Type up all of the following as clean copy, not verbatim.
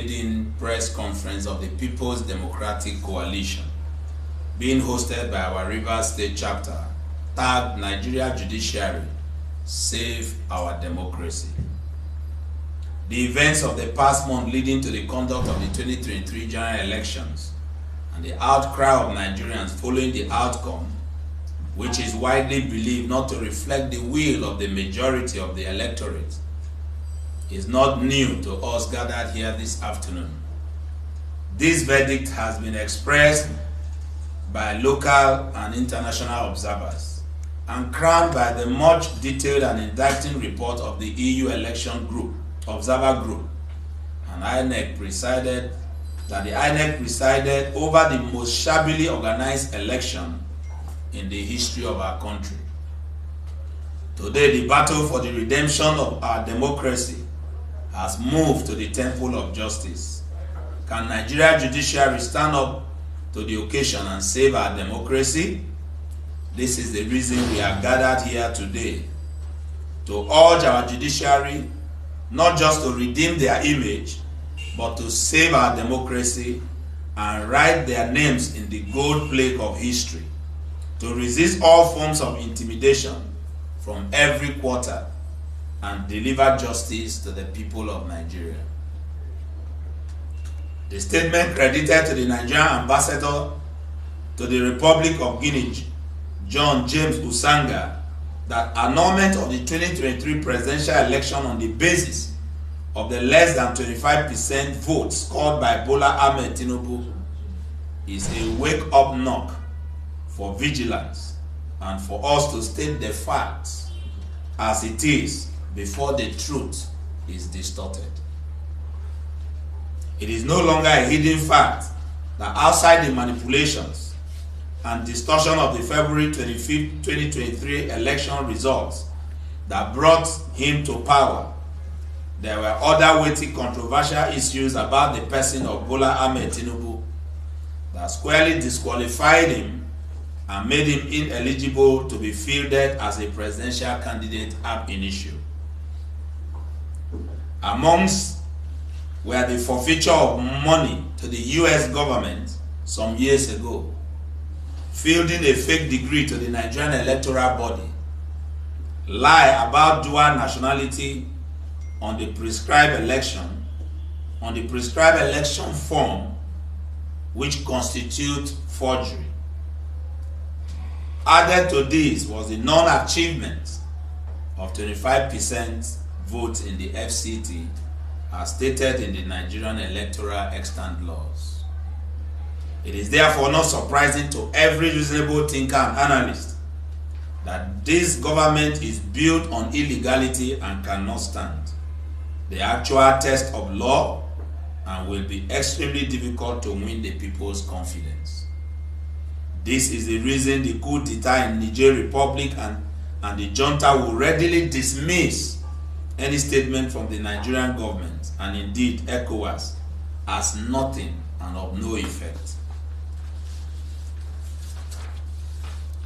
maiden press conference of the People's Democratic Coalition, being hosted by our Rivers State chapter, tagged Nigeria Judiciary, Save Our Democracy. The events of the past month leading to the conduct of the 2023 general elections and the outcry of Nigerians following the outcome, which is widely believed not to reflect the will of the majority of the electorate, is not new to us gathered here this afternoon. This verdict has been expressed by local and international observers and crowned by the much detailed and indicting report of the EU Election Group, Observer Group, and INEC presided over the most shabbily organized election in the history of our country. Today, the battle for the redemption of our democracy has moved to the temple of justice. Can Nigeria Judiciary stand up to the occasion and save our democracy? This is the reason we are gathered here today, to urge our judiciary not just to redeem their image, but to save our democracy and write their names in the gold plate of history, to resist all forms of intimidation from every quarter and deliver justice to the people of Nigeria. The statement credited to the Nigerian ambassador to the Republic of Guinea, John James Usanga, that annulment of the 2023 presidential election on the basis of the less than 25% vote scored by Bola Ahmed Tinubu is a wake-up knock for vigilance and for us to state the facts as it is before the truth is distorted. It is no longer a hidden fact that outside the manipulations and distortion of the February 25, 2023 election results that brought him to power, there were other weighty controversial issues about the person of Bola Ahmed Tinubu that squarely disqualified him and made him ineligible to be fielded as a presidential candidate ab initio. Amongst were the forfeiture of money to the US government some years ago, fielding a fake degree to the Nigerian electoral body, lie about dual nationality on the prescribed election form, which constitute forgery. Added to this was the non-achievement of 25% votes in the FCT as stated in the Nigerian electoral extant laws. It is therefore not surprising to every reasonable thinker and analyst that this government is built on illegality and cannot stand the actual test of law and will be extremely difficult to win the people's confidence. This is the reason the coup d'etat in Niger Republic and the junta will readily dismiss any statement from the Nigerian government and indeed ECOWAS as nothing and of no effect.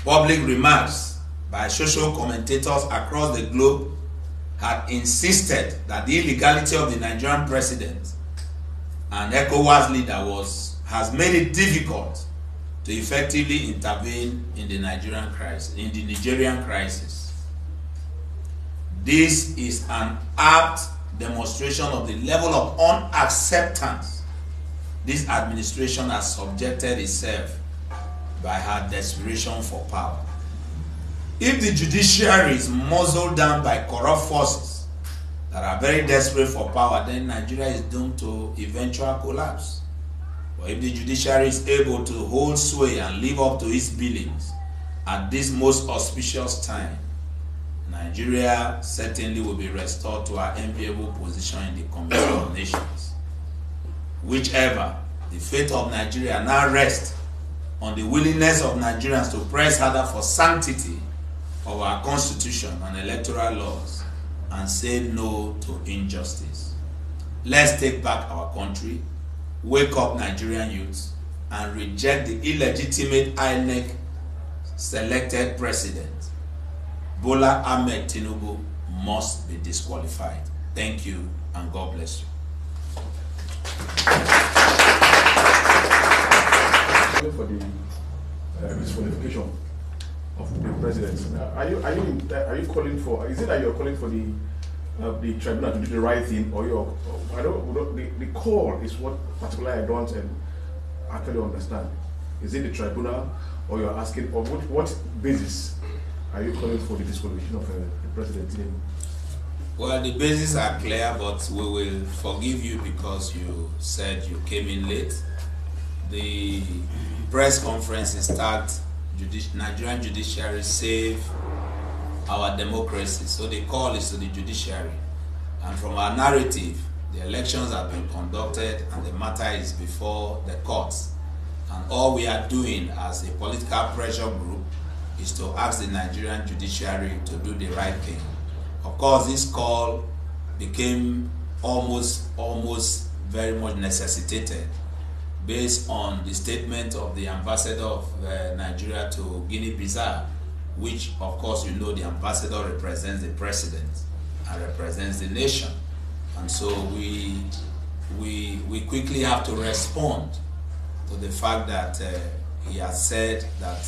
Public remarks by social commentators across the globe had insisted that the illegality of the Nigerian president and ECOWAS leader has made it difficult to effectively intervene in the Nigerian crisis. This is an apt demonstration of the level of unacceptance this administration has subjected itself by her desperation for power. If the judiciary is muzzled down by corrupt forces that are very desperate for power, then Nigeria is doomed to eventual collapse. But if the judiciary is able to hold sway and live up to its billings at this most auspicious time, Nigeria certainly will be restored to our enviable position in the Community of Nations. Whichever, the fate of Nigeria now rests on the willingness of Nigerians to press harder for sanctity of our constitution and electoral laws and say no to injustice. Let's take back our country, wake up Nigerian youths, and reject the illegitimate INEC selected president. Bola Ahmed Tinubu must be disqualified. Thank you and God bless you. for the disqualification of the president. Are you calling for? Is it that you're calling for the tribunal to do the right thing, or the call is what particularly I don't actually understand. Is it the tribunal, or you're asking, or what basis are you calling for the disqualification of the president? Well, the bases are clear, but we will forgive you because you said you came in late. The press conference is tagged Nigerian Judiciary Save Our Democracy. So the call is to the judiciary. And from our narrative, the elections have been conducted and the matter is before the courts. And all we are doing as a political pressure group is to ask the Nigerian judiciary to do the right thing. Of course, this call became almost very much necessitated based on the statement of the ambassador of Nigeria to Guinea-Bissau, which, of course, you know, the ambassador represents the president and represents the nation. And so we quickly have to respond to the fact that he has said that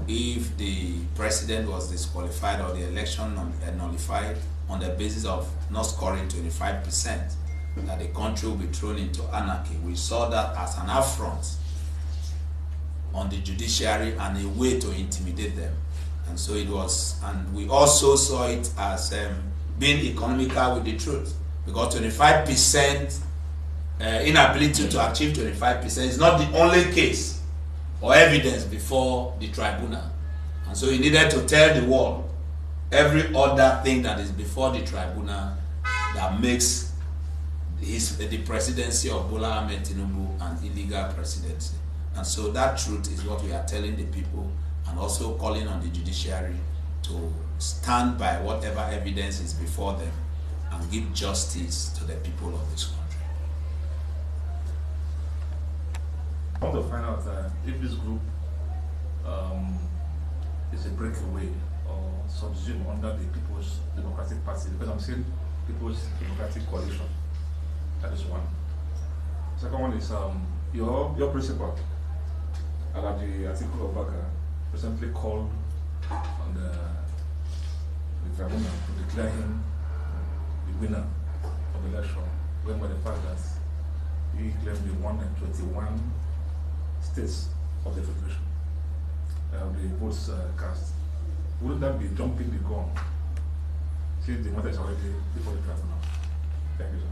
if the president was disqualified or the election nullified on the basis of not scoring 25%, that the country will be thrown into anarchy. We saw that as an affront on the judiciary and a way to intimidate them. And so it was, and we also saw it as being economical with the truth, because 25% inability to achieve 25% is not the only case or evidence before the tribunal. And so he needed to tell the world every other thing that is before the tribunal that makes the presidency of Bola Ahmed Tinubu an illegal presidency. And so that truth is what we are telling the people, and also calling on the judiciary to stand by whatever evidence is before them and give justice to the people of this country. I want to find out if this group is a breakaway or subsumed under the People's Democratic Party, because I'm saying People's Democratic Coalition. That is one. Second one is your principal, Alaji Atiku Abubakar, recently called on the tribunal to declare him the winner of the election, when by the fact that he claimed he won in 21 states of the federation, the votes cast. Wouldn't that be jumping the gun, since the matter is already before the tribunal? Thank you, sir.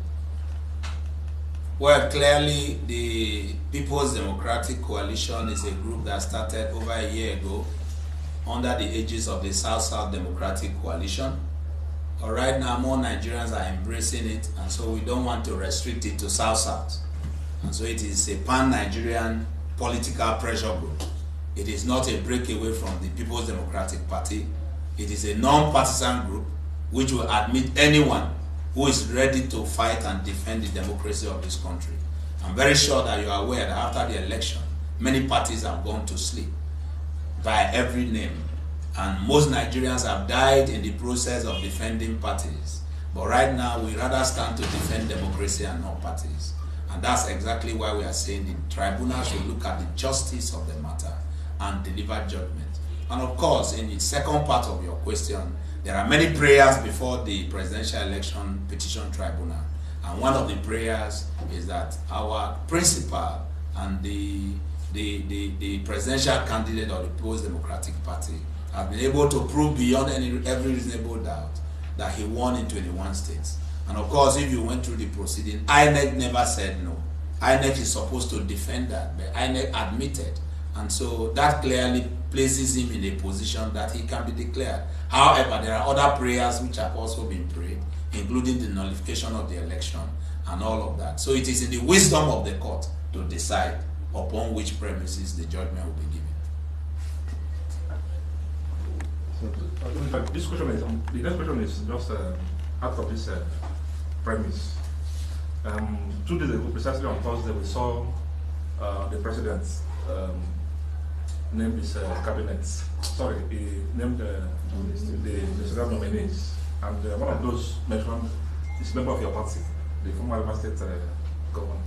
Well, clearly the People's Democratic Coalition is a group that started over a year ago under the aegis of the South-South Democratic Coalition. But right now, more Nigerians are embracing it, and so we don't want to restrict it to South-South. And so it is a pan-Nigerian political pressure group. It is not a breakaway from the People's Democratic Party. It is a non-partisan group which will admit anyone who is ready to fight and defend the democracy of this country. I'm very sure that you are aware that after the election, many parties have gone to sleep by every name. And most Nigerians have died in the process of defending parties. But right now, we rather stand to defend democracy and not parties. And that's exactly why we are saying the tribunal should look at the justice of the matter and deliver judgment. And of course, in the second part of your question, there are many prayers before the presidential election petition tribunal. And one of the prayers is that our principal and the presidential candidate of the People's Democratic Party have been able to prove beyond every reasonable doubt that he won in 21 states. And of course, if you went through the proceeding, INEC never said no. INEC is supposed to defend that, but INEC admitted. And so that clearly places him in a position that he can be declared. However, there are other prayers which have also been prayed, including the nullification of the election and all of that. So it is in the wisdom of the court to decide upon which premises the judgment will be given. So, this question is, the next question is just out of this premise. 2 days ago, precisely on Thursday, we saw the president name his cabinet. Sorry, he named the ministerial nominees, and one of those mentioned is a member of your party, the former River State governor.